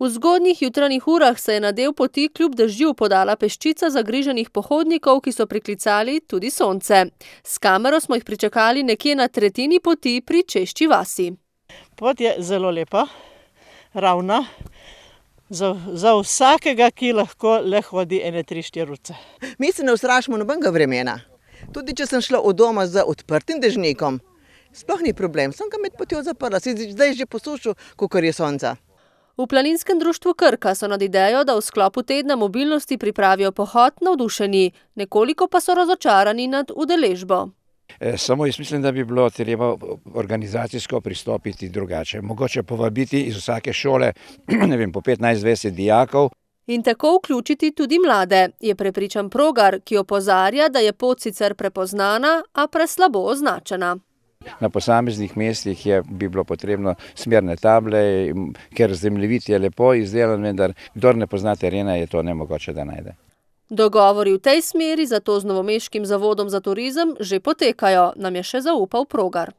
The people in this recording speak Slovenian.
V zgodnjih jutranjih urah se je na del poti kljub dežju podala peščica zagriženih pohodnikov, ki so priklicali tudi sonce. S kamero smo jih pričakali nekje na tretjini poti pri Češči vasi. Pot je zelo lepa, ravna, za vsakega, ki lahko le hodi ene 3-4 urice. Mi se ne ustrašimo nobenega vremena. Tudi če sem šla od doma z odprtim dežnikom, sploh ni problem, sem ga med potjo zaprla, si zdaj že posušil, kakor je sonca. V Planinskem društvu Krka so nad idejo, da v sklopu tedna mobilnosti pripravijo pohod, navdušeni, nekoliko pa so razočarani nad udeležbo. Samo jaz mislim, da bi bilo treba organizacijsko pristopiti drugače. Mogoče povabiti iz vsake šole, ne vem, po 15-20 dijakov. In tako vključiti tudi mlade, je prepričan Progar, ki opozarja, da je pot sicer prepoznana, a preslabo označena. Na posameznih mestih bi bilo potrebno smerne table, ker zemljevid je lepo izdelan, vendar kdor ne pozna terena, je to nemogoče, da najde. Dogovori v tej smeri zato z novomeškim zavodom za turizem že potekajo, nam je še zaupal Progar.